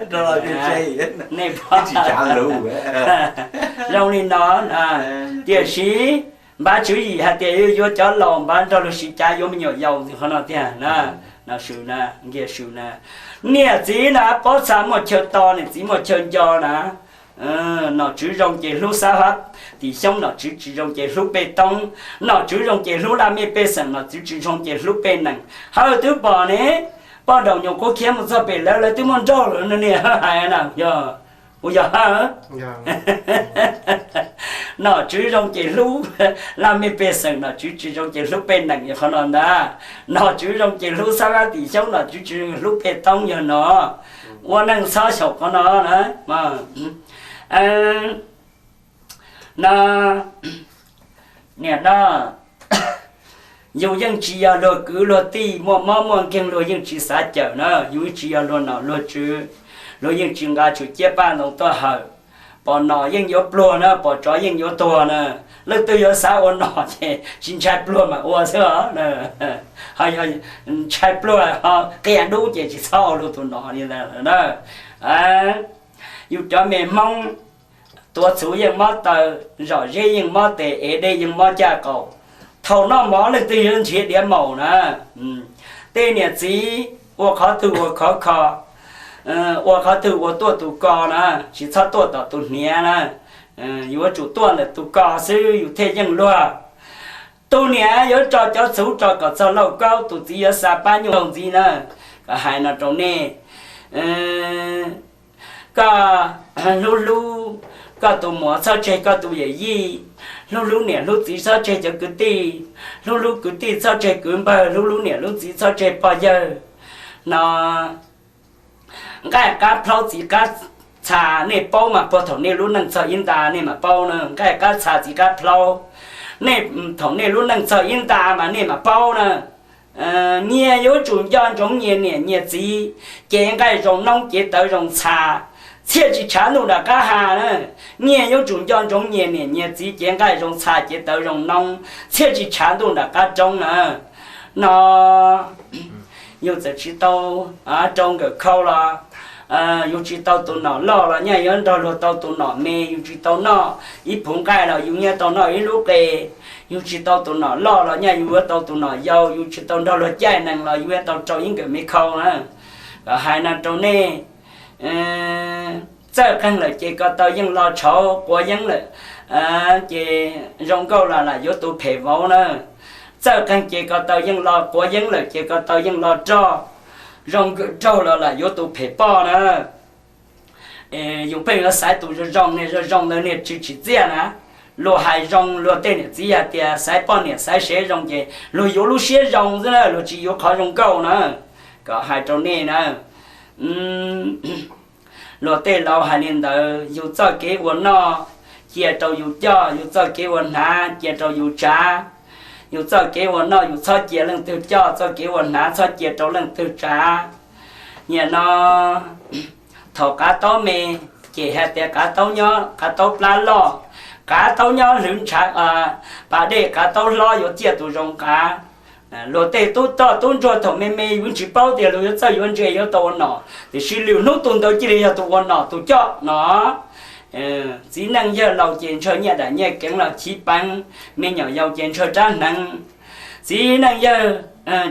rồi cái gì này cái gì chả luôn rong nên nó địa sĩ ba chữ gì hạt địa vô cho lòng ba cho được sĩ cha vô mình nhiều giàu thì họ nói thế nó sự nè nghe sự nè nè chỉ là có sẵn một chơi to này chỉ một chơi giò nè nó chỉ rong chỉ lúc sao hết thì xong nó chỉ rong chỉ lúc bê tông nó chỉ rong chỉ lúc làm bê sần nó chỉ rong chỉ lúc bê nặng hai thứ bỏ này bắt đầu nhiều có kiếm một số bê là thứ món trâu rồi nè hay nào giờ bây giờ hả nó chỉ rong chỉ lúc làm bê sần nó chỉ rong chỉ lúc bê nặng vậy không nói đó nó chỉ rong chỉ lúc sao hết thì xong nó chỉ lúc bê tông giờ nó qua năng sao sọc của nó đấy mà nó nè nó dù dân chỉ là lo cứ lo ti mua kinh lo dân chỉ sát chợ nó dù chỉ là lo nào lo chứ lo dân chỉ ngã chủ chế ban đồng to hở bỏ nọ dân vô plo nó bỏ chó dân vô tua nó lúc tôi vô xã ôn nọ thì xin chạy plo mà ua sữa nè hay chạy plo họ cái ăn đủ chỉ sau luôn tụi nọ như là đó dù cho mẹ mong tua số dân mót tờ rõ ràng dân mót tệ ở đây dân mót cha cầu thầu nó mỏ lên từ dân chuyện điểm màu nè tên nhà chỉ ô khó từ ô khó khó ô khó từ ô tua tụ cò nè chỉ sao tua tụ nhẹ nè dù chủ tua là tụ cò sư dù thế dân loa tụ nhẹ dù cho số cho có sao lâu cao tụ chỉ ở xa ba nhiêu đồng gì nè cả hai nó trong nè cả lu cả tụ mỏ sao chơi cả tụ vậy gì lu nè lu chỉ sao chơi cho cứ ti lu cứ ti sao chơi cứ bao lu nè lu chỉ sao chơi bao giờ nó cái cá phao chỉ cá trà nè bao mà bao thằng nè lu năng sợ yên ta nè mà bao nè cái cá trà chỉ cá phao nè thằng nè lu năng sợ yên ta mà nè mà bao nè nghe yếu chủ nhân trong nhẹ gì cái trong nông cái tới trong trà thiết chỉ chán đủ là cá hà nữa nghe yếu chủ nhân trong nhẹ gì cái trong trà cái tới trong nông thiết chỉ chán đủ là cá trong nữa nó yếu chỉ tao trong cái khâu là yếu chỉ tao tụi nó lo là nhà yếu tao tụi nó mê yếu chỉ tao nó ít phun cái là yếu nhà tao nó ít lúc kề yêu chỉ tao tụi nó lo là nha yêu tao tụi nó giàu yêu chỉ tao đó là chạy năng là yêu tao cho những cái mấy khâu nữa và hai năm trong này chắc khăn là chỉ có tao những lo cháu của những là chỉ rong câu là yếu tụ phải vào nữa chắc khăn chỉ có tao những lo của những là chỉ có tao những lo cho rong trâu là yếu tụ phải bỏ nữa dùng bây giờ sai tụ rong này chỉ tiền á lúa hai rong lúa tên này chỉ là tiền sai bao nhiêu sai xe rong gì lúa yếu lúa xe rong thế này lúa chỉ yếu khó rong câu nữa có hai trong này nữa lúa tên lâu hai年đầu yếu cho cái vốn nó chia cho yếu cho cái vốn há chia cho yếu trả yếu cho cái vốn nó yếu cho chia lần từ cho cái vốn há cho chia cho lần từ trả nhà nó thầu cá tố mì chỉ hai tiền cá tố nhó cá tố lá lò cá tao nhau lươn chả bà đây cá tao lo有接度用cá lúa tê tú to tú cho thằng mẹ mẹ vẫn chỉ bao tiền lúa sao vẫn chơi yếu tao nó thì sử liệu nốt tuần đầu chỉ là yếu tao nó tao cho nó chỉ năng giờ lâu tiền chơi nhà đã nhà kiến là chỉ bằng mẹ nhỏ giàu tiền chơi trang năng chỉ năng giờ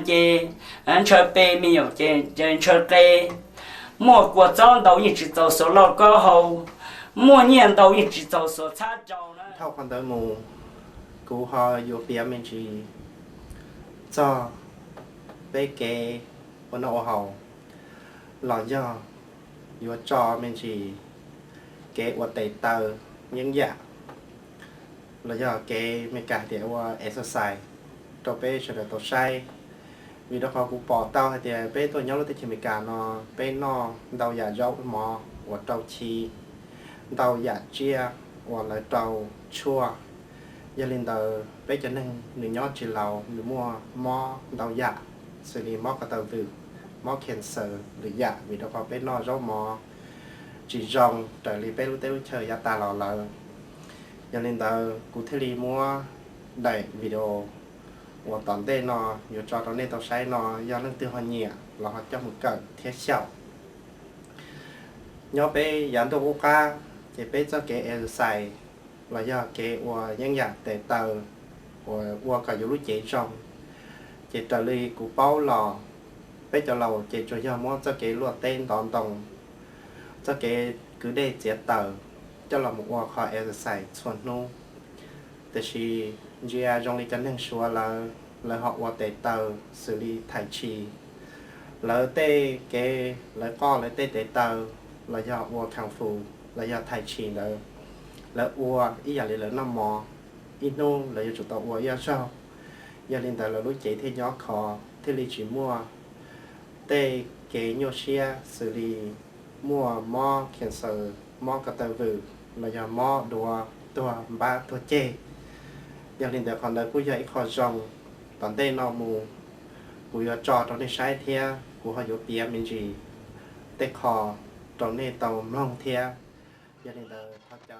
chị ăn chơi bê mẹ nhỏ tiền chơi bê mua của cháu đầu như chỉ tao số lo có hậu mua nhiên đầu như chỉ tao số cha cháu nữa thao con tới mù cú họ vô bia mình chỉ cho bé kê con ô hậu lò do vô cho mình chỉ kê qua tẩy tờ những dạ là do kê mình cả thì qua exercise cho bé cho được sai vì đó họ cũng bỏ tao thì bé tôi nhớ lúc thì mình cả nó bé nó đầu dạ dấu mò và trâu chi đầu dạ chia hoặc là trâu chua gia đình tờ bé cho nên người nhớ chỉ lầu người mua mò đầu dạ xử lý mò cái tàu từ mò cancer được dạ vì đó họ bé nó rau mò chỉ rong trở lại bé lúc tới chơi gia ta lò lờ gia đình tờ cụ thể đi mua đầy video và tận đây nó nhiều cho nó nên tao sai nó do nên tiêu hoa nhẹ là họ cho một cỡ thiết sẹo nhớ bé dán đồ ca chỉ bé cho cái exercise là do cái và nhân dạng để tờ và cả những lúc chế trong chỉ trả lời của bao lò bé cho lầu chỉ cho nhau mua cho cái luật tên đòn đồng cho cái cứ để chế tờ cho là một hoa khỏi exercise chuẩn nôแต่ชีเจียจงลีกันหนึ่งชัวlà họว่าแต่tờ xử lý thải trì lỡ tê cái lỡ con lỡ tê tê tờ là do hoa khang phù là do thải trì lỡ hoa ý giả lỡ năm mò ít nô là do chủ tàu hoa do sao do liên tờ là lúc chế thế nhỏ khó thế lý chỉ mua tê cái nhô xia xử lý mua mò kiện sở mò cả tờ vử là do mò đùa đùa ba đùa chê do liên tờ còn đời cũng dạy khó rong tận đây nó mù yo trò trong đây sai thia của họ yo bia mình gì tê khó trong đây tàu long thia do liên tờ họ chờ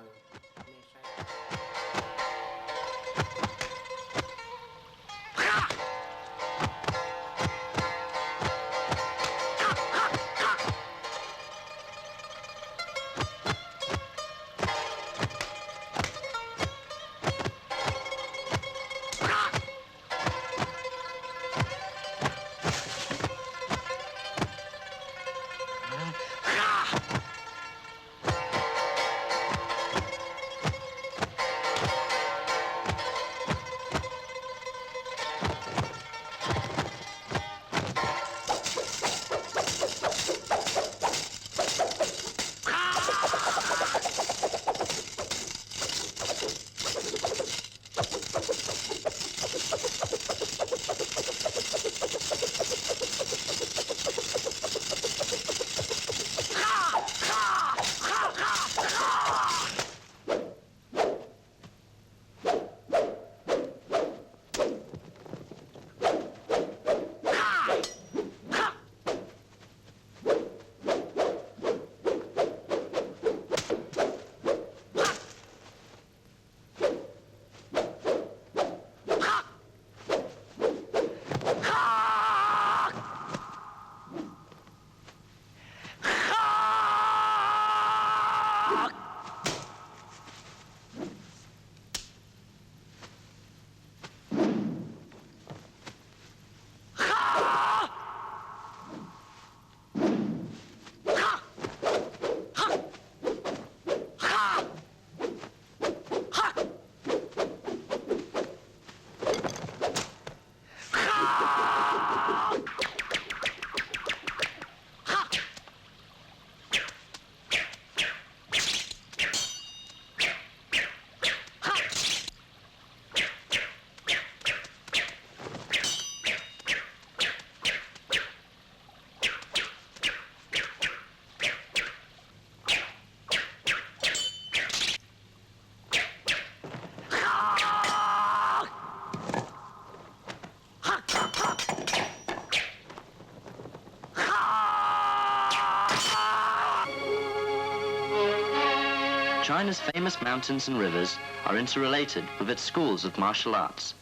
China's famous mountains and rivers are interrelated with its schools of martial arts.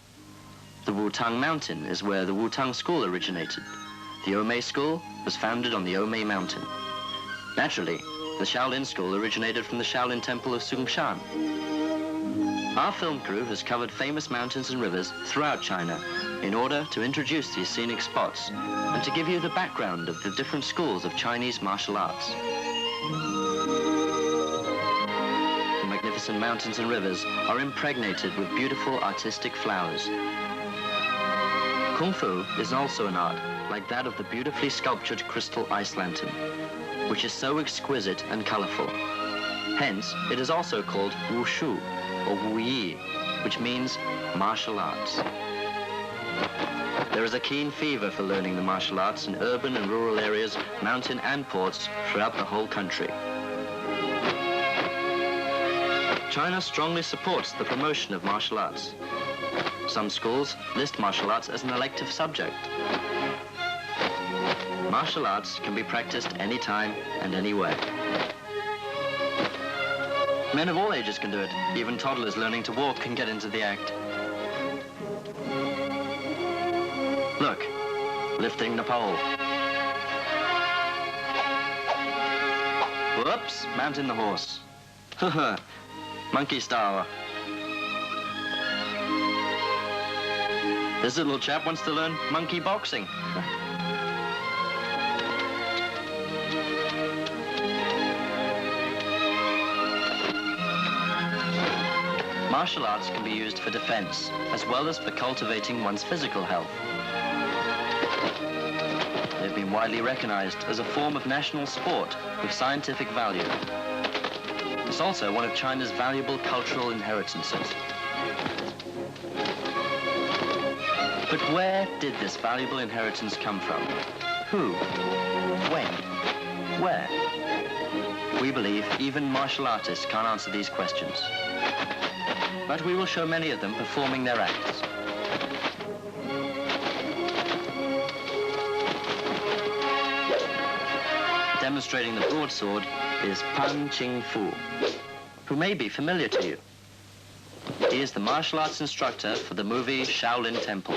The Wutang Mountain is where the Wutang School originated. The Omei School was founded on the Omei Mountain. Naturally, the Shaolin School originated from the Shaolin Temple of Sungshan. Our film crew has covered famous mountains and rivers throughout China in order to introduce these scenic spots and to give you the background of the different schools of Chinese martial arts. The magnificent mountains and rivers are impregnated with beautiful artistic flowers. Kung Fu is also an art like that of the beautifully sculptured crystal ice lantern, which is so exquisite and colorful. Hence, it is also called Wushu or Wuyi, which means martial arts. There is a keen fever for learning the martial arts in urban and rural areas, mountain and ports throughout the whole country. China strongly supports the promotion of martial arts. Some schools list martial arts as an elective subject. Martial arts can be practiced anytime and anywhere. Men of all ages can do it. Even toddlers learning to walk can get into the act. Look, lifting the pole. Whoops, mounting the horse. Monkey style. This little chap wants to learn monkey boxing. Martial arts can be used for defense, as well as for cultivating one's physical health. They've been widely recognized as a form of national sport with scientific value. It's also one of China's valuable cultural inheritances. But where did this valuable inheritance come from? Who? When? Where? We believe even martial artists can't answer these questions. But we will show many of them performing their acts. Demonstrating the broadsword is Pan Ching Fu, who may be familiar to you. He is the martial arts instructor for the movie Shaolin Temple.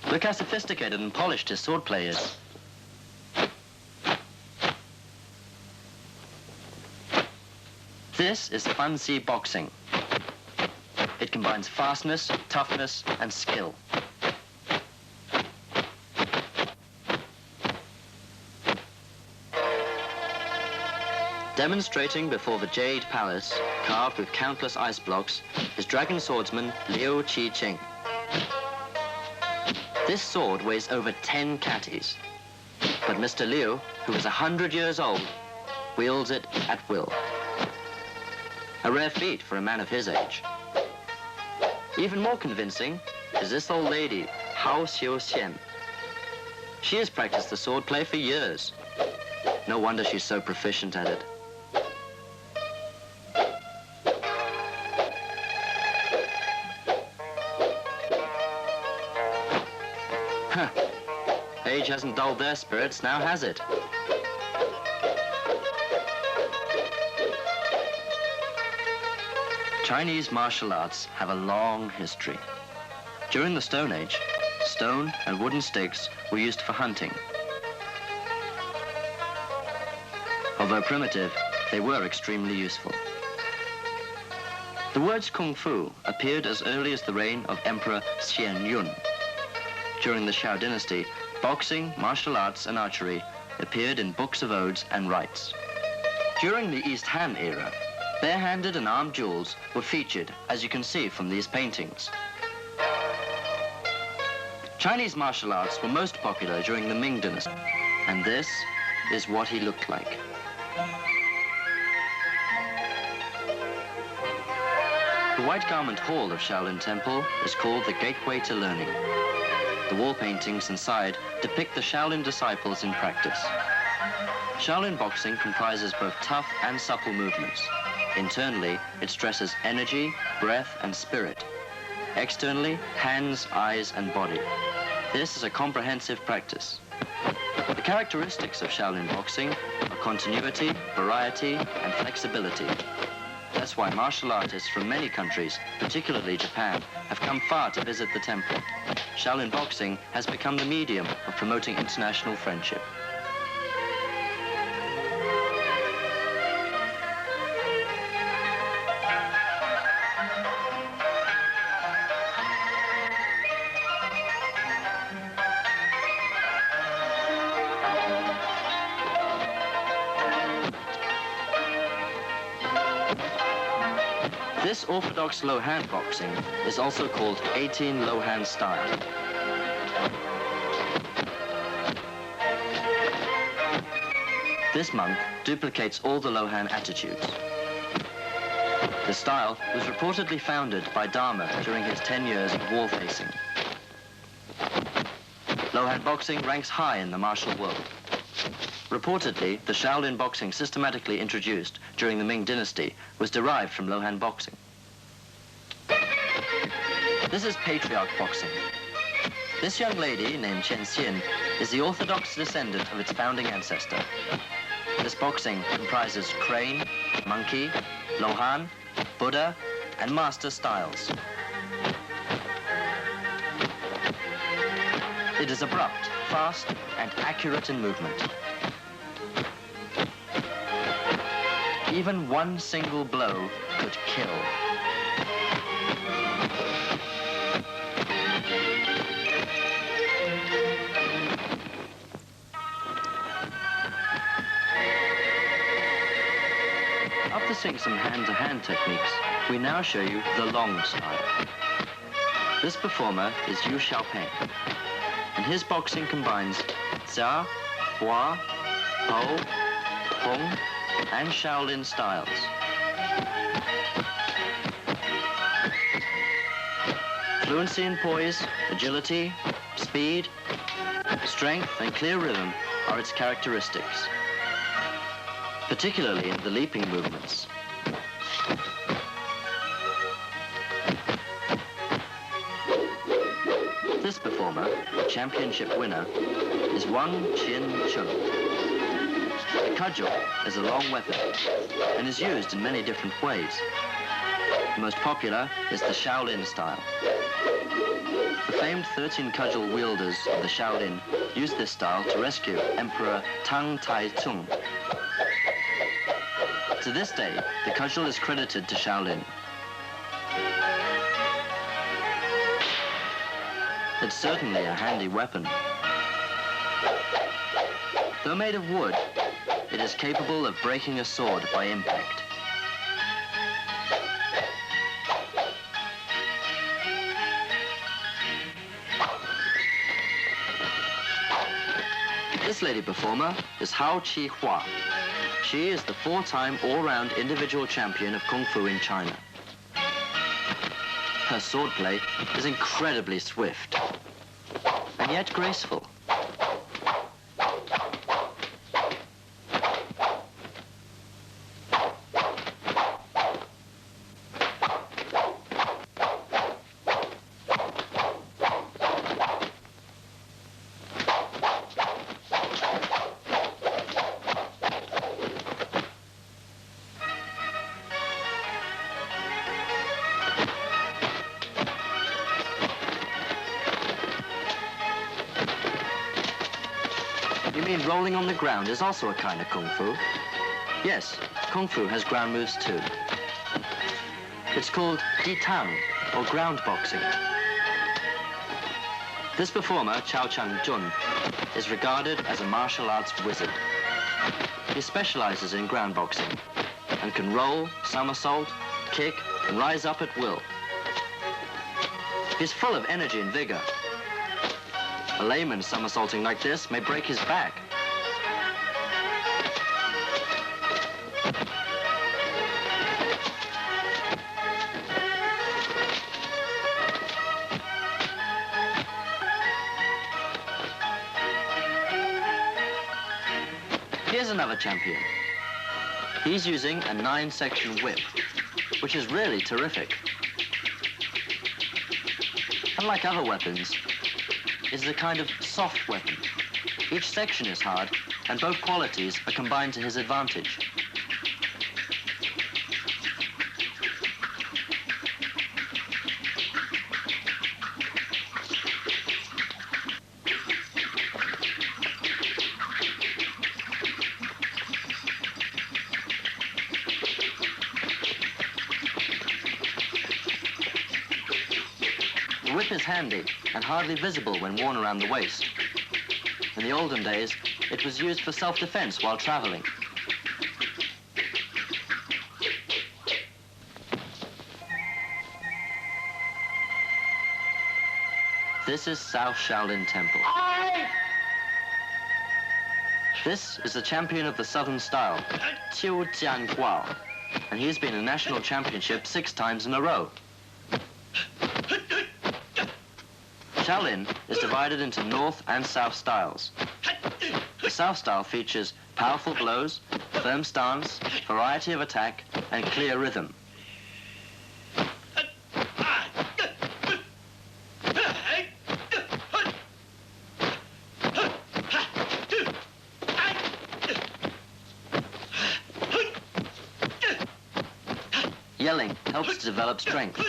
Look how sophisticated and polished his swordplay is. This is fancy boxing. It combines fastness, toughness, and skill. Demonstrating before the Jade Palace, carved with countless ice blocks, is dragon swordsman Liu Qi-Ching. This sword weighs over 10 catties, but Mr. Liu, who is 100 years old, wields it at will. A rare feat for a man of his age. Even more convincing is this old lady, Hao Xiu-Xian. She has practiced the swordplay for years. No wonder she's so proficient at it. Huh. Age hasn't dulled their spirits, now has it? Chinese martial arts have a long history. During the Stone Age, stone and wooden sticks were used for hunting. Although primitive, they were extremely useful. The words Kung Fu appeared as early as the reign of Emperor Xian Yun. During the Shao dynasty, boxing, martial arts, and archery appeared in books of odes and rites. During the East Han era, bare-handed and armed duels were featured, as you can see from these paintings. Chinese martial arts were most popular during the Ming dynasty, and this is what he looked like. The White Garment Hall of Shaolin Temple is called the Gateway to Learning. The wall paintings inside depict the Shaolin disciples in practice. Shaolin boxing comprises both tough and supple movements. Internally, it stresses energy, breath, and spirit. Externally, hands, eyes, and body. This is a comprehensive practice. The characteristics of Shaolin boxing are continuity, variety, and flexibility. That's why martial artists from many countries, particularly Japan, have come far to visit the temple. Shaolin boxing has become the medium of promoting international friendship. This orthodox low hand boxing is also called 18 low hand style. This monk duplicates all the low hand attitudes. The style was reportedly founded by Dharma during his 10 years of wall facing. Low hand boxing ranks high in the martial world. Reportedly, the Shaolin boxing systematically introduced during the Ming dynasty was derived from low hand boxing. This is patriarch boxing. This young lady, named Chen Xian, is the orthodox descendant of its founding ancestor. This boxing comprises crane, monkey, lohan, Buddha, and master styles. It is abrupt, fast, and accurate in movement. Even one single blow could kill. After seeing some hand-to-hand techniques, we now show you the long style. This performer is Yu Xiaopeng, and his boxing combines Xia, Hua, Po, Hong, and Shaolin styles. Fluency in poise, agility, speed, strength, and clear rhythm are its characteristics, particularly in the leaping movements. This performer, championship winner, is Wang Qin-chung. The cudgel is a long weapon and is used in many different ways. The most popular is the Shaolin style. The famed 13 cudgel wielders of the Shaolin used this style to rescue Emperor Tang Tai-tsung. To this day, the cudgel is credited to Shaolin. It's certainly a handy weapon. Though made of wood, it is capable of breaking a sword by impact. This lady performer is Hao Qi Hua. She is the 4-time all-round individual champion of Kung Fu in China. Her swordplay is incredibly swift, and yet graceful. You mean rolling on the ground is also a kind of Kung Fu? Yes, Kung Fu has ground moves too. It's called Di Tang, or ground boxing. This performer, Chao Chang-jun, is regarded as a martial arts wizard. He specializes in ground boxing and can roll, somersault, kick, and rise up at will. He's full of energy and vigor. A layman somersaulting like this may break his back. Here's another champion. He's using a 9-section whip, which is really terrific. Unlike other weapons, it's a kind of soft weapon. Each section is hard, and both qualities are combined to his advantage. The whip is handy and hardly visible when worn around the waist. In the olden days, it was used for self-defense while traveling. This is South Shaolin Temple. This is the champion of the Southern style, Qiu Jianguo, and he's been a national championship 6 times in a row. Shaolin is divided into North and South styles. The South style features powerful blows, firm stance, variety of attack, and clear rhythm. Yelling helps to develop strength.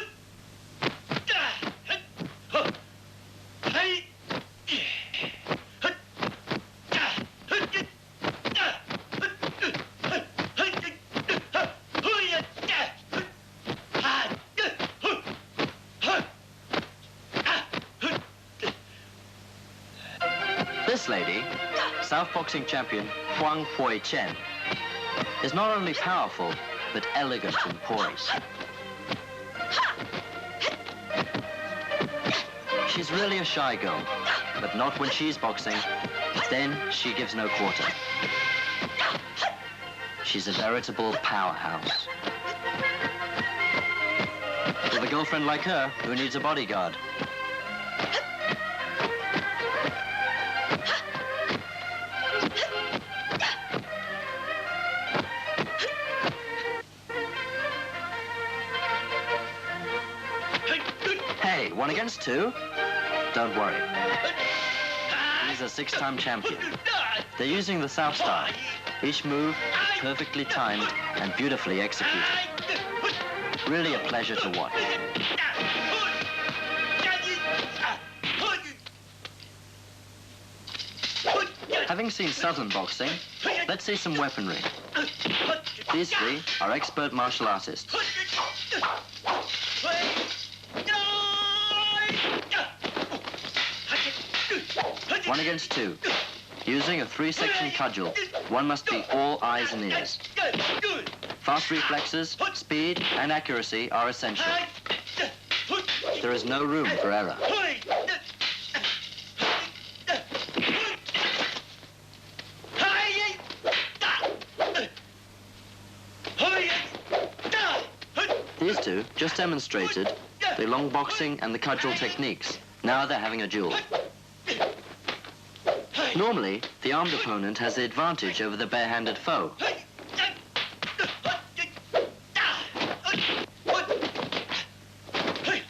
lady, South boxing champion Huang Hui-chen, is not only powerful, but elegant and poised. She's really a shy girl, but not when she's boxing. Then she gives no quarter. She's a veritable powerhouse. With a girlfriend like her, who needs a bodyguard? Hey, 1 against 2? Don't worry. He's a 6-time champion. They're using the South style. Each move perfectly timed and beautifully executed. Really a pleasure to watch. Having seen Southern boxing, let's see some weaponry. These 3 are expert martial artists. 1 against 2. Using a 3-section cudgel, one must be all eyes and ears. Fast reflexes, speed, and accuracy are essential. There is no room for error. These 2 just demonstrated the long boxing and the cudgel techniques. Now they're having a duel. Normally, the armed opponent has the advantage over the bare-handed foe.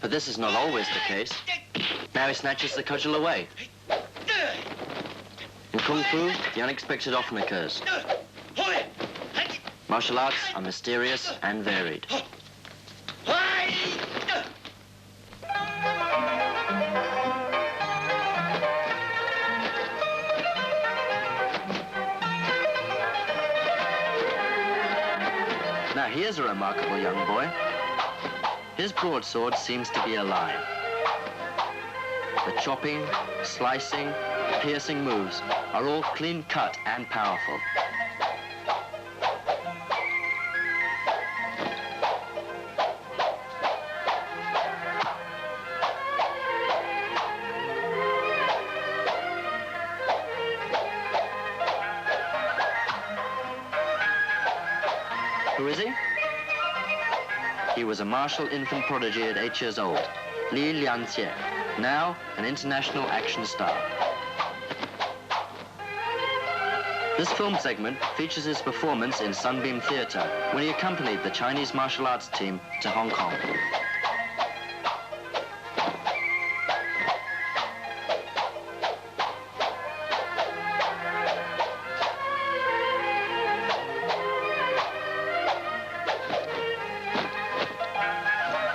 But this is not always the case. Now he snatches the cudgel away. In Kung Fu, the unexpected often occurs. Martial arts are mysterious and varied. Now here's a remarkable young boy. His broadsword seems to be alive. The chopping, slicing, piercing moves are all clean-cut and powerful. Who is he? He was a martial infant prodigy at 8 years old, Li Lianjie, now an international action star. This film segment features his performance in Sunbeam Theatre when he accompanied the Chinese martial arts team to Hong Kong.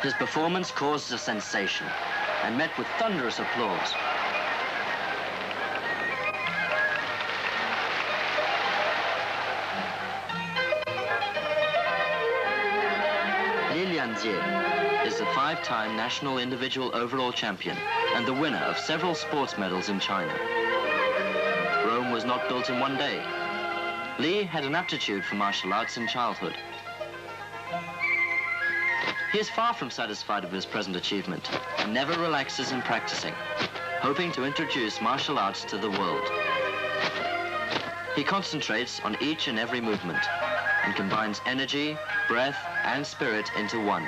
His performance caused a sensation and met with thunderous applause. Li Lianjie is the 5-time national individual overall champion and the winner of several sports medals in China. Rome was not built in one day. Li had an aptitude for martial arts in childhood. He is far from satisfied with his present achievement and never relaxes in practicing, hoping to introduce martial arts to the world. He concentrates on each and every movement and combines energy, breath, and spirit into one.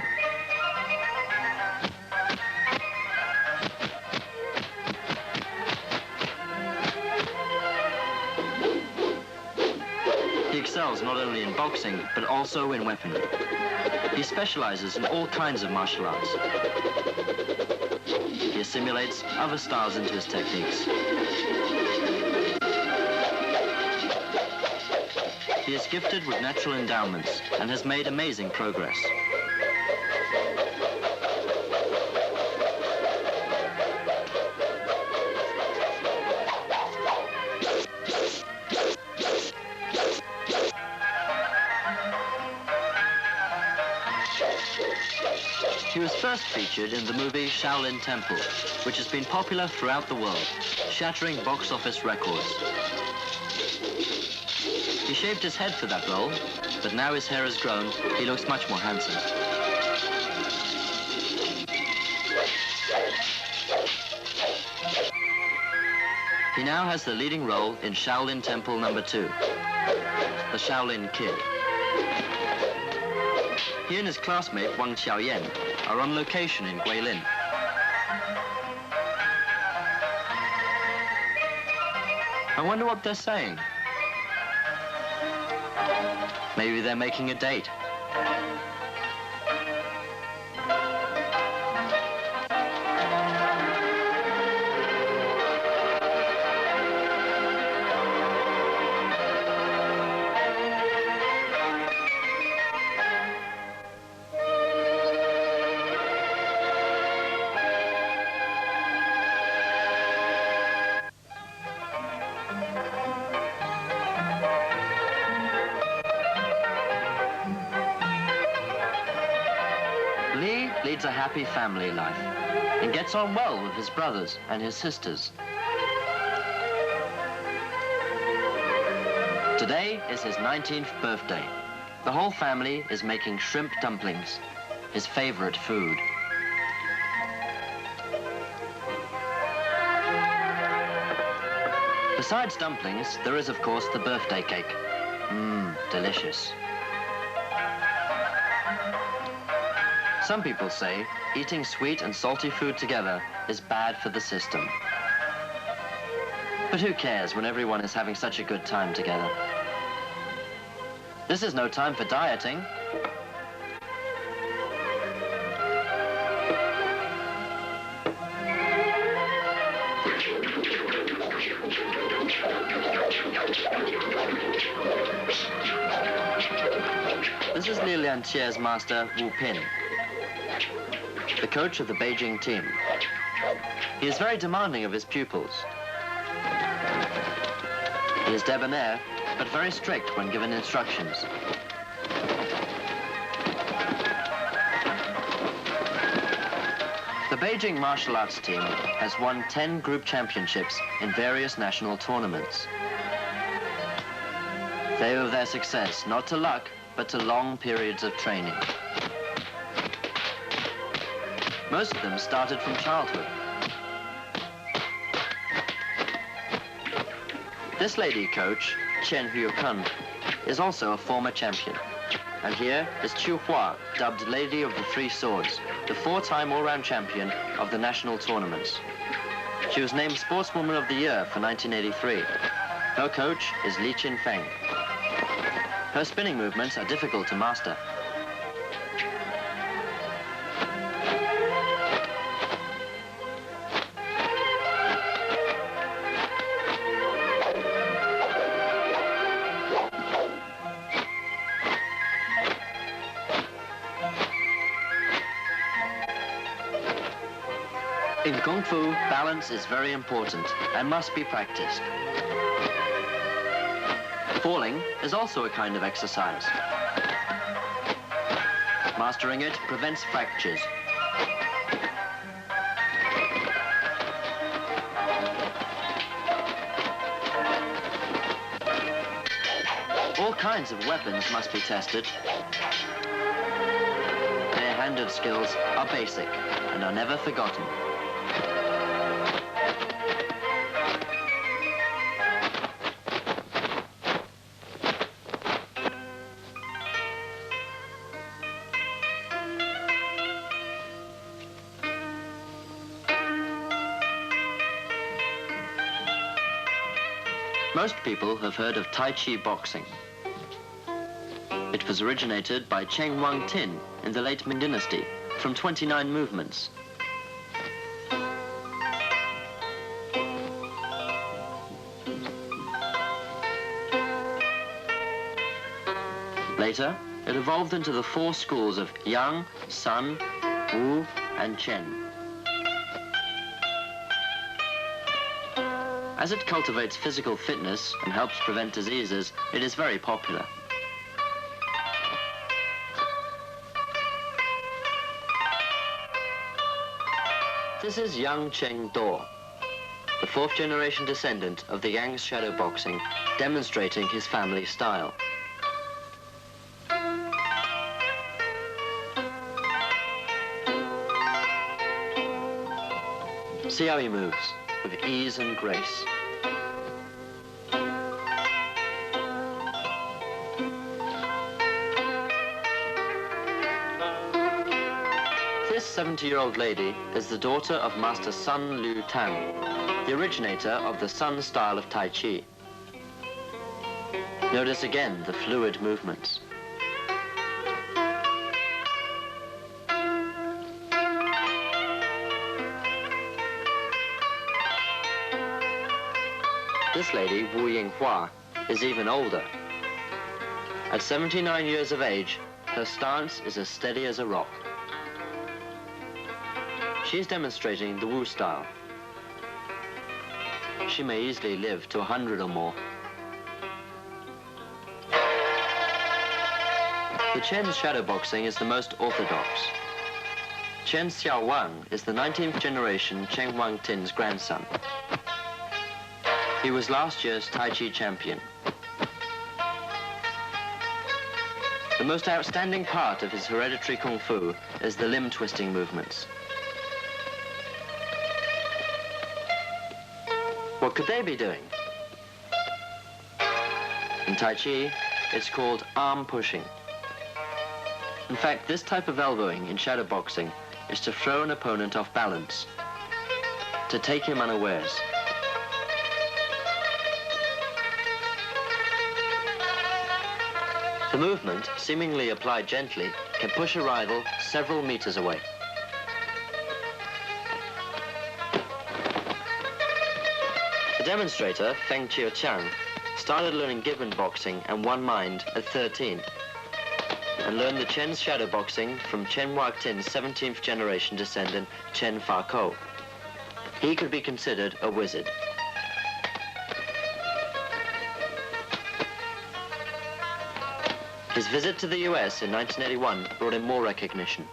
He excels not only in boxing, but also in weaponry. He specializes in all kinds of martial arts. He assimilates other styles into his techniques. He is gifted with natural endowments and has made amazing progress. She was first featured in the movie Shaolin Temple, which has been popular throughout the world, shattering box office records. He shaved his head for that role, but now his hair has grown, he looks much more handsome. He now has the leading role in Shaolin Temple No. 2, the Shaolin Kid. He and his classmate Wang Xiaoyan are on location in Guilin. I wonder what they're saying. Maybe they're making a date. Leads a happy family life and gets on well with his brothers and his sisters. Today is his 19th birthday. The whole family is making shrimp dumplings, his favorite food. Besides dumplings, there is of course the birthday cake. Delicious. Some people say eating sweet and salty food together is bad for the system. But who cares when everyone is having such a good time together? This is no time for dieting. This is Li Lianqia's master, Wu Pin, the coach of the Beijing team. He is very demanding of his pupils. He is debonair, but very strict when given instructions. The Beijing martial arts team has won 10 group championships in various national tournaments. They owe their success not to luck, but to long periods of training. Most of them started from childhood. This lady coach, Chen Huokun, is also a former champion. And here is Chu Hua, dubbed Lady of the Three Swords, the 4-time all-round champion of the national tournaments. She was named Sportswoman of the Year for 1983. Her coach is Li Qinfeng. Her spinning movements are difficult to master. In Kung Fu, balance is very important and must be practiced. Falling is also a kind of exercise. Mastering it prevents fractures. All kinds of weapons must be tested. Bare-handed skills are basic and are never forgotten. Most people have heard of Tai Chi boxing. It was originated by Cheng Wang Tin in the late Ming Dynasty, from 29 movements. Later, it evolved into the 4 schools of Yang, Sun, Wu, and Chen. As it cultivates physical fitness and helps prevent diseases, it is very popular. This is young Cheng Do, the fourth generation descendant of the Yang's shadowboxing, demonstrating his family style. See how he moves, with ease and grace. This 70-year-old lady is the daughter of Master Sun Lu Tang, the originator of the Sun style of Tai Chi. Notice again the fluid movements. This lady, Wu Yinghua, is even older. At 79 years of age, her stance is as steady as a rock. She is demonstrating the Wu style. She may easily live to 100 or more. The Chen's shadowboxing is the most orthodox. Chen Xiaowang is the 19th generation Chen Wangtin's grandson. He was last year's Tai Chi champion. The most outstanding part of his hereditary Kung Fu is the limb twisting movements. What could they be doing? In Tai Chi, it's called arm pushing. In fact, this type of elbowing in shadowboxing is to throw an opponent off balance, to take him unawares. The movement, seemingly applied gently, can push a rival several meters away. The demonstrator, Feng Chiu-Chang, started learning Gibbon boxing and One Mind at 13, and learned the Chen's shadowboxing from Chen Wangtin's 17th generation descendant, Chen Fa-Ko. He could be considered a wizard. His visit to the US in 1981 brought him more recognition.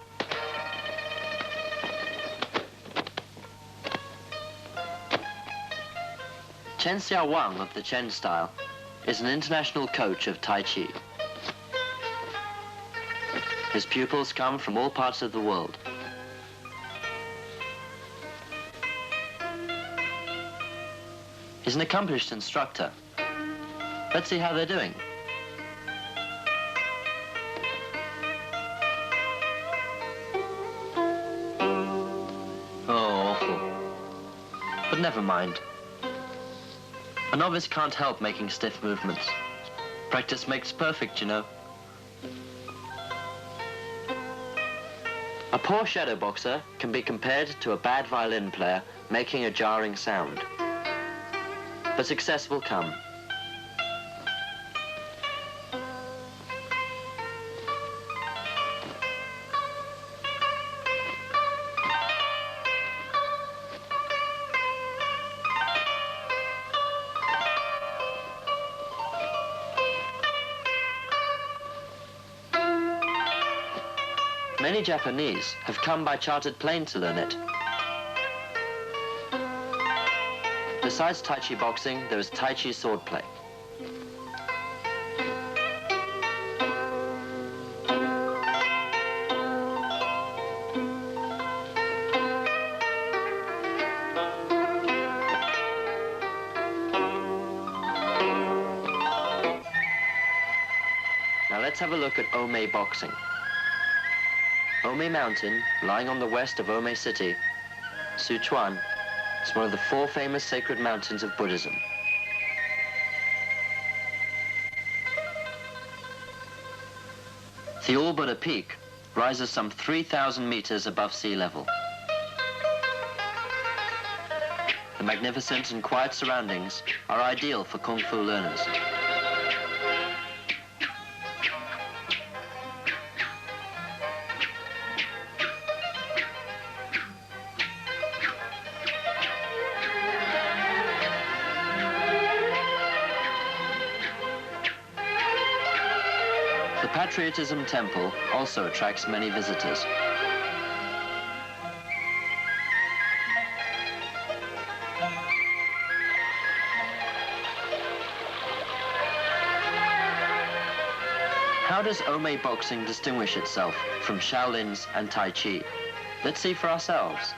Chen Xiaowang of the Chen style is an international coach of Tai Chi. His pupils come from all parts of the world. He's an accomplished instructor. Let's see how they're doing. But never mind. A novice can't help making stiff movements. Practice makes perfect, you know. A poor shadow boxer can be compared to a bad violin player making a jarring sound. But success will come. Many Japanese have come by chartered plane to learn it. Besides Tai Chi boxing, there is Tai Chi swordplay. Now let's have a look at Omei boxing. Omei Mountain, lying on the west of Omei City, Sichuan, is one of the 4 famous sacred mountains of Buddhism. The All-Buddha Peak rises some 3,000 meters above sea level. The magnificent and quiet surroundings are ideal for Kung Fu learners. The Patriotism Temple also attracts many visitors. How does Omei boxing distinguish itself from Shaolin's and Tai Chi? Let's see for ourselves.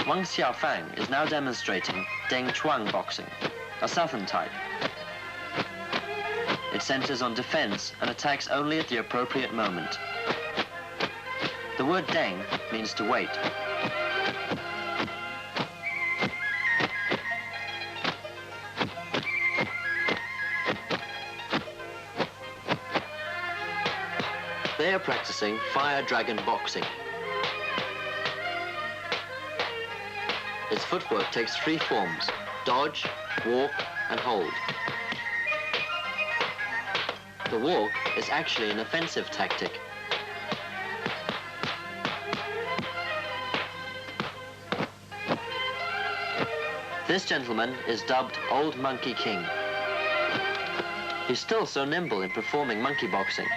Wang Xiaofang is now demonstrating Deng Chuang boxing, a southern type. It centers on defense and attacks only at the appropriate moment. The word Deng means to wait. They are practicing fire dragon boxing. Its footwork takes 3 forms: dodge, walk, and hold. The walk is actually an offensive tactic. This gentleman is dubbed Old Monkey King. He's still so nimble in performing monkey boxing.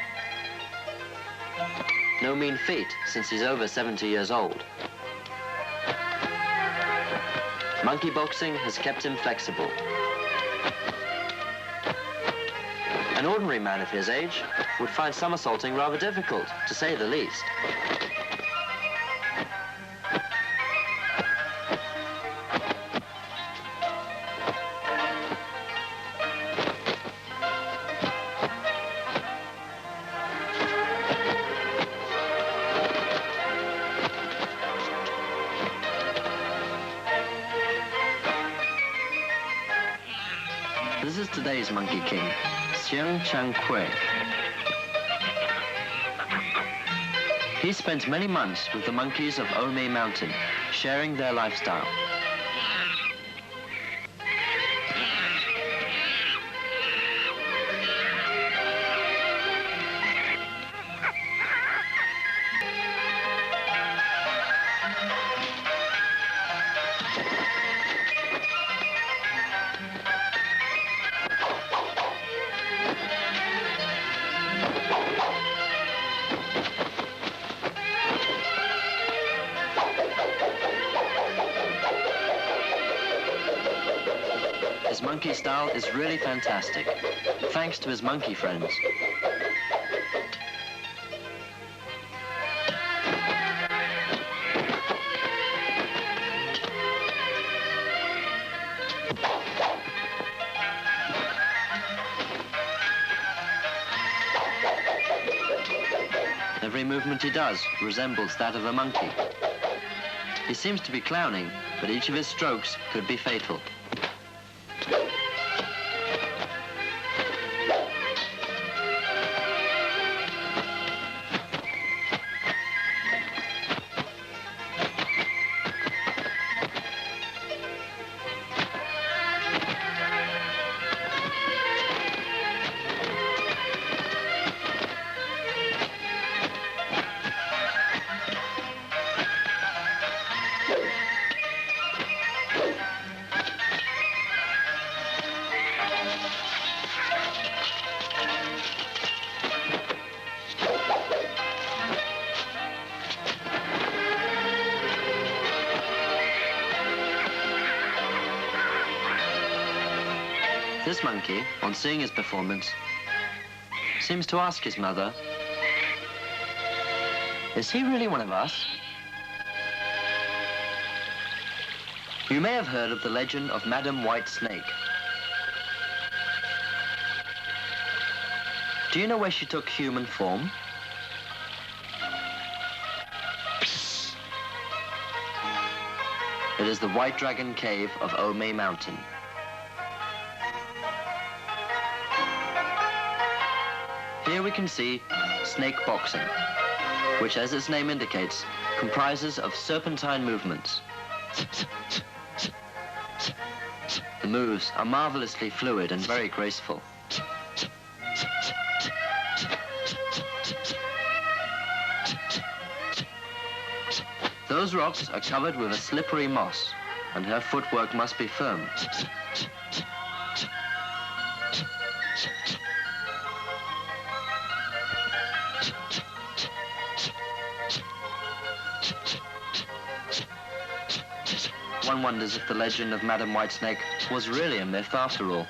No mean feat since he's over 70 years old. Monkey boxing has kept him flexible. An ordinary man of his age would find somersaulting rather difficult, to say the least. This is today's Monkey King, Xiang Chang Kui. He spent many months with the monkeys of Omei Mountain, sharing their lifestyle. His monkey style is really fantastic, thanks to his monkey friends. Every movement he does resembles that of a monkey. He seems to be clowning, but each of his strokes could be fatal. This monkey, on seeing his performance, seems to ask his mother, "Is he really one of us?" You may have heard of the legend of Madam White Snake. Do you know where she took human form? It is the White Dragon Cave of Omei Mountain. Here we can see snake boxing, which, as its name indicates, comprises of serpentine movements. The moves are marvelously fluid and very graceful. Those rocks are covered with a slippery moss, and her footwork must be firm. One wonders if the legend of Madam Whitesnake was really a myth after all.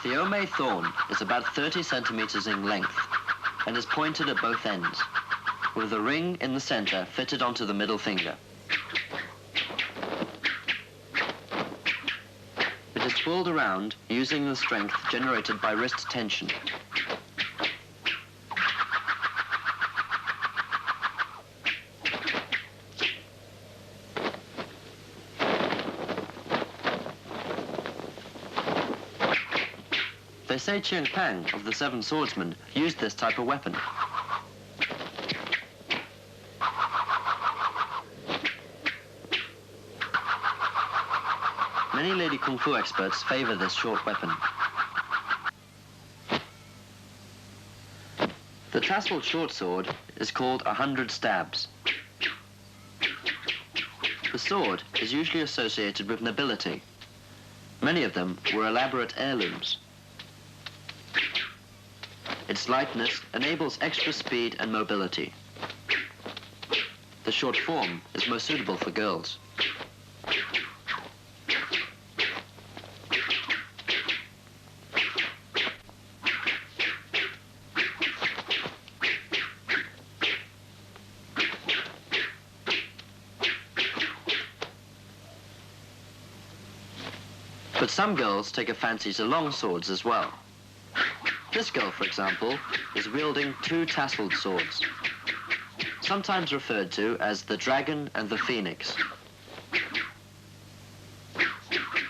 The ome thorn is about 30 centimeters in length and is pointed at both ends, with a ring in the center fitted onto the middle finger. It is pulled around using the strength generated by wrist tension. They say Chiang Pang of the Seven Swordsmen used this type of weapon. Many lady kung fu experts favor this short weapon. The tasseled short sword is called 100 stabs. The sword is usually associated with nobility. Many of them were elaborate heirlooms. Its lightness enables extra speed and mobility. The short form is most suitable for girls. But some girls take a fancy to long swords as well. This girl, for example, is wielding 2 tasseled swords, sometimes referred to as the dragon and the phoenix.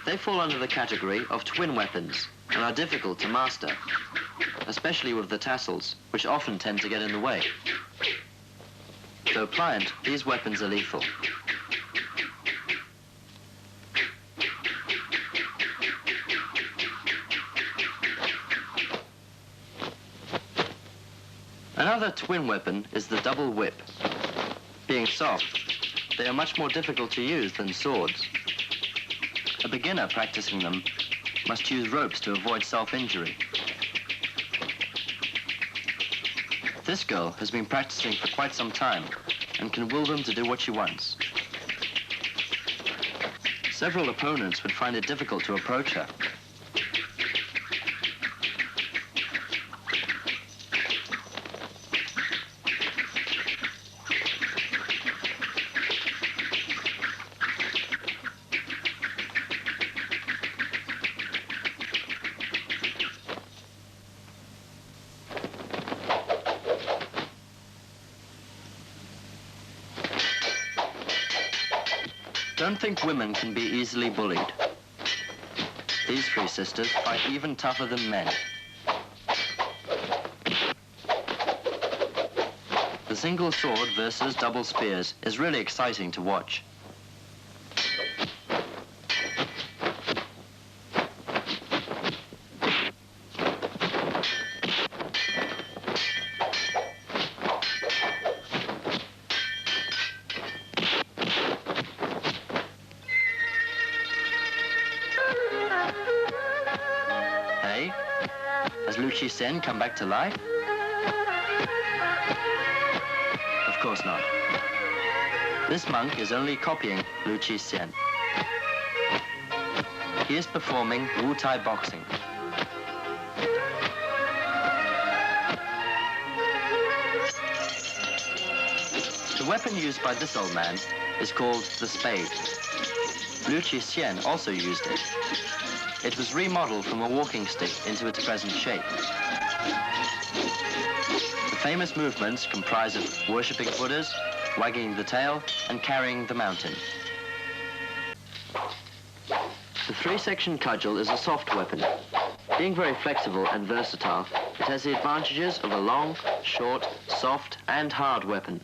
They fall under the category of twin weapons and are difficult to master, especially with the tassels, which often tend to get in the way. Though pliant, these weapons are lethal. Another twin weapon is the double whip. Being soft, they are much more difficult to use than swords. A beginner practicing them must use ropes to avoid self-injury. This girl has been practicing for quite some time and can will them to do what she wants. Several opponents would find it difficult to approach her. Don't think women can be easily bullied. These 3 sisters fight even tougher than men. The single sword versus double spears is really exciting to watch. Has Lu Sen come back to life? Of course not. This monk is only copying Lu Sen. He is performing Wu Tai boxing. The weapon used by this old man is called the spade. Lu Sen also used it. It was remodeled from a walking stick into its present shape. The famous movements comprise of worshipping Buddhas, wagging the tail, and carrying the mountain. The 3-section cudgel is a soft weapon. Being very flexible and versatile, it has the advantages of a long, short, soft, and hard weapon.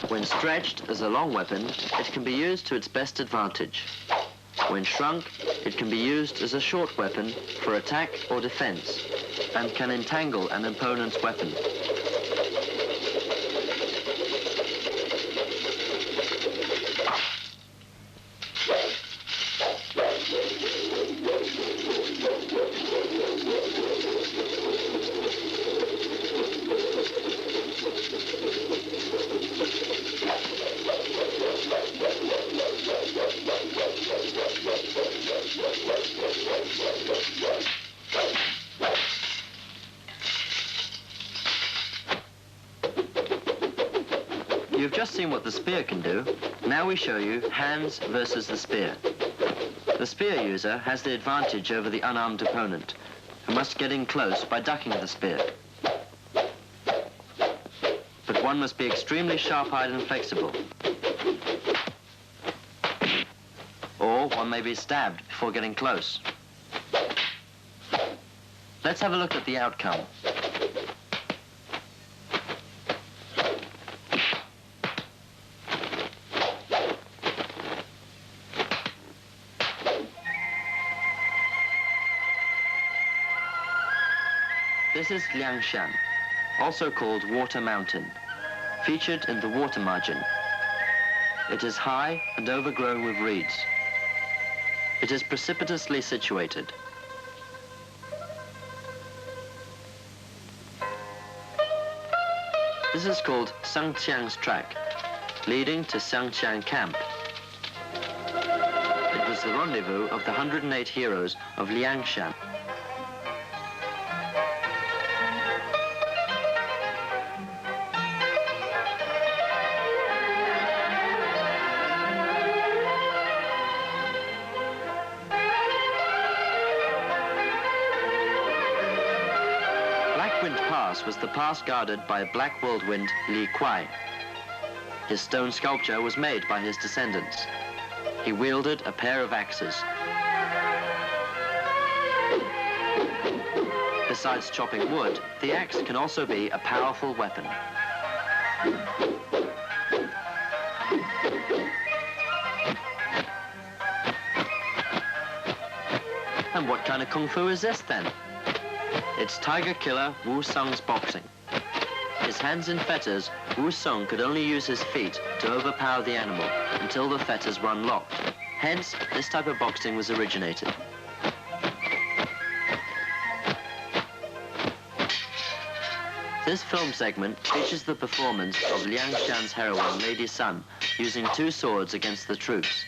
When stretched as a long weapon, it can be used to its best advantage. When shrunk, it can be used as a short weapon for attack or defense, and can entangle an opponent's weapon. You've just seen what the spear can do. Now we show you hands versus the spear. The spear user has the advantage over the unarmed opponent, who must get in close by ducking the spear. But one must be extremely sharp-eyed and flexible. Or one may be stabbed before getting close. Let's have a look at the outcome. This is Liangshan, also called Water Mountain, featured in the water margin. It is high and overgrown with reeds. It is precipitously situated. This is called Sangqiang's track, leading to Sangqiang camp. It was the rendezvous of the 108 heroes of Liangshan. Was the pass guarded by a black whirlwind Li Kuai. His stone sculpture was made by his descendants. He wielded a pair of axes. Besides chopping wood, the axe can also be a powerful weapon. And what kind of kung fu is this then? It's tiger killer Wu Song's boxing. His hands in fetters, Wu Song could only use his feet to overpower the animal until the fetters were unlocked. Hence, this type of boxing was originated. This film segment features the performance of Liangshan's heroine, Lady Sun, using two swords against the troops.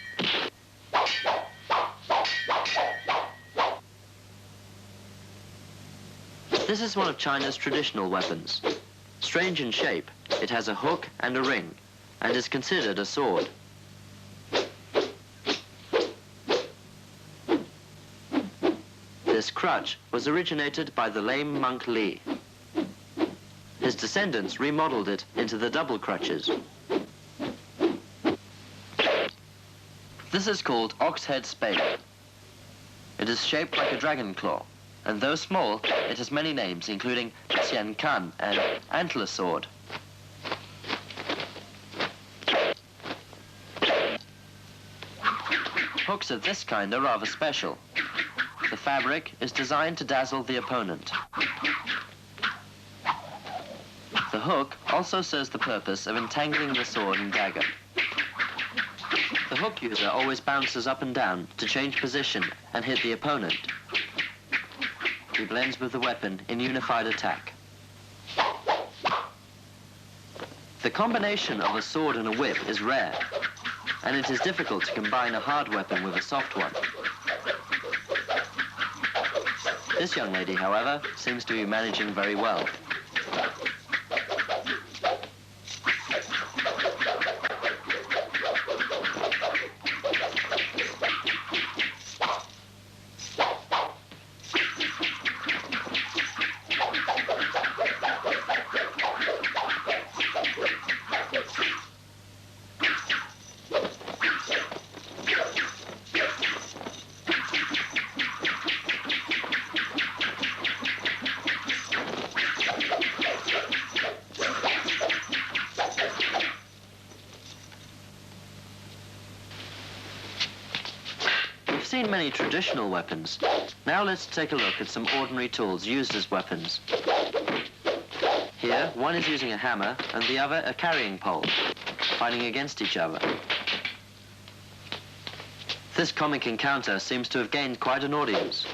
This is one of China's traditional weapons. Strange in shape, it has a hook and a ring, and is considered a sword. This crutch was originated by the lame monk Li. His descendants remodeled it into the double crutches. This is called ox-head spade. It is shaped like a dragon claw, and though small, it has many names, including Qian Kan and antler sword. Hooks of this kind are rather special. The fabric is designed to dazzle the opponent. The hook also serves the purpose of entangling the sword and dagger. The hook user always bounces up and down to change position and hit the opponent. He blends with the weapon in unified attack. The combination of a sword and a whip is rare, and it is difficult to combine a hard weapon with a soft one. This young lady, however, seems to be managing very well. We've seen many traditional weapons. Now let's take a look at some ordinary tools used as weapons. Here, one is using a hammer and the other a carrying pole, fighting against each other. This comic encounter seems to have gained quite an audience.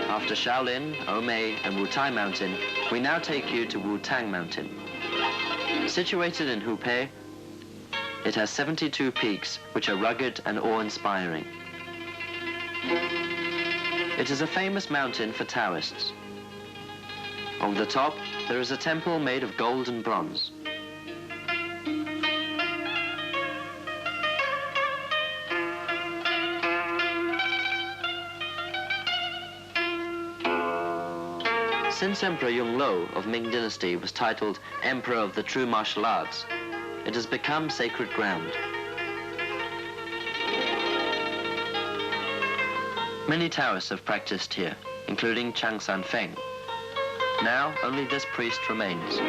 After Shaolin, Omei, and Wutai Mountain, we now take you to Wutang Mountain. Situated in Hupei, It has 72 peaks, which are rugged and awe-inspiring. It is a famous mountain for Taoists. On the top, there is a temple made of gold and bronze. Since Emperor Yonglou of Ming Dynasty was titled Emperor of the True Martial Arts, it has become sacred ground. Many Taoists have practiced here, including Chang San Feng. Now, only this priest remains.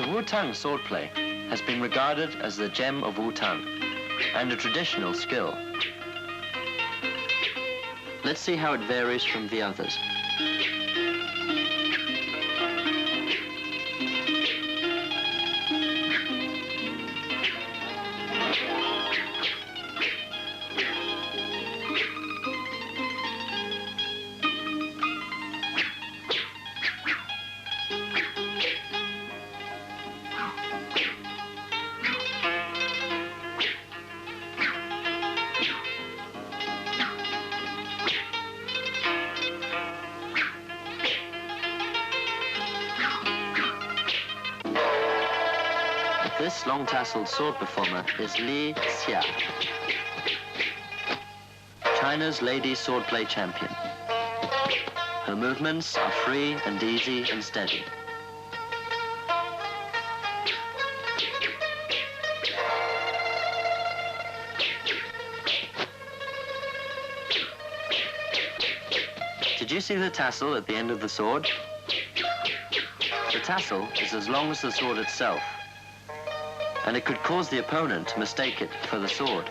Wutang swordplay has been regarded as the gem of Wutang and a traditional skill. Let's see how it varies from the others. This long-tasseled sword performer is Li Xia, China's lady swordplay champion. Her movements are free and easy and steady. Did you see the tassel at the end of the sword? The tassel is as long as the sword itself, and it could cause the opponent to mistake it for the sword.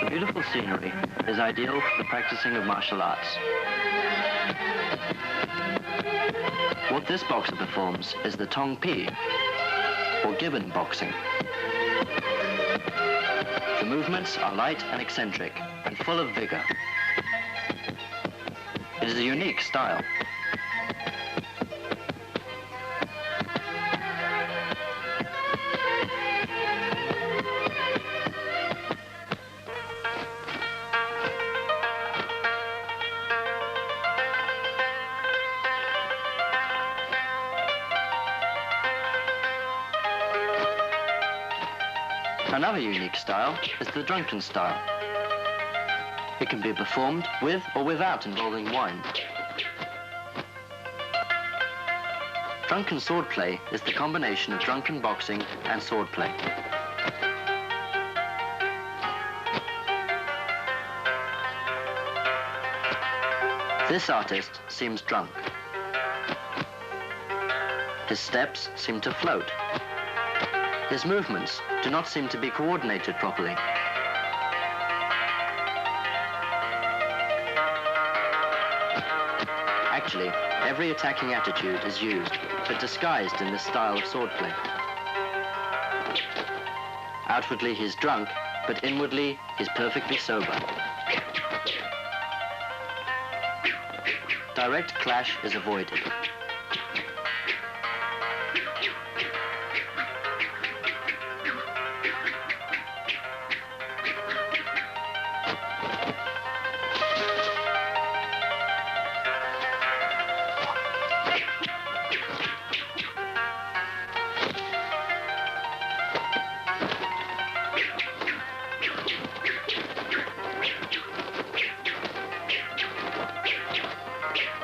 The beautiful scenery is ideal for the practicing of martial arts. What this boxer performs is the Tong Pi, or gibbon boxing. The movements are light and eccentric, and full of vigor. It is a unique style. Another unique style is the drunken style. It can be performed with or without involving wine. Drunken swordplay is the combination of drunken boxing and swordplay. This artist seems drunk. His steps seem to float. His movements do not seem to be coordinated properly. Actually, every attacking attitude is used, but disguised in this style of swordplay. Outwardly he's drunk, but inwardly he's perfectly sober. Direct clash is avoided.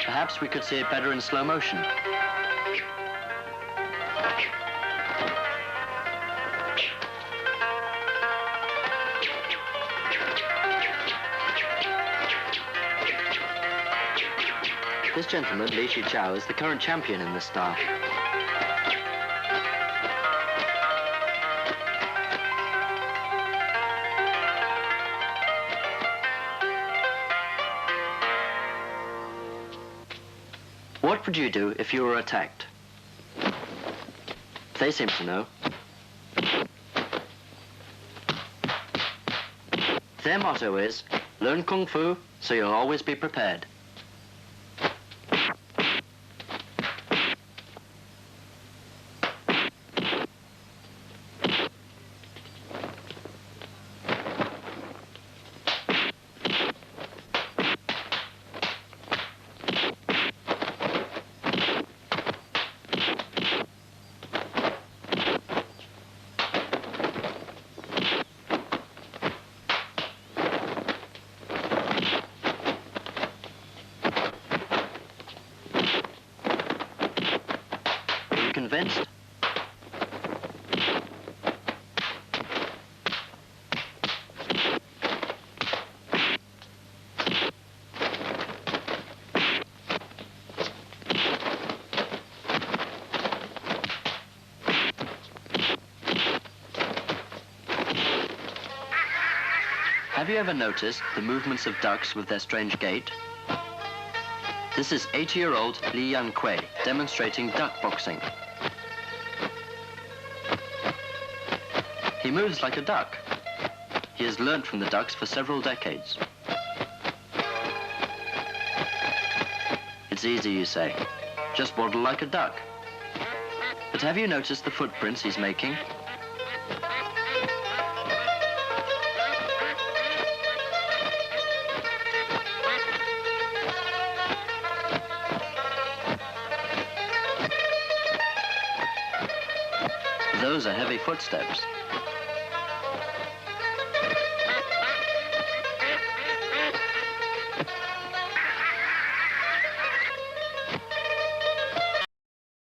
Perhaps we could see it better in slow motion. This gentleman, Li Shichao, is the current champion in this style. What would you do if you were attacked? They seem to know. Their motto is, learn Kung Fu so you'll always be prepared. Convinced? Have you ever noticed the movements of ducks with their strange gait? This is 80-year-old Li Yanquei demonstrating duck boxing. He moves like a duck. He has learnt from the ducks for several decades. It's easy, you say. Just waddle like a duck. But have you noticed the footprints he's making? Those are heavy footsteps.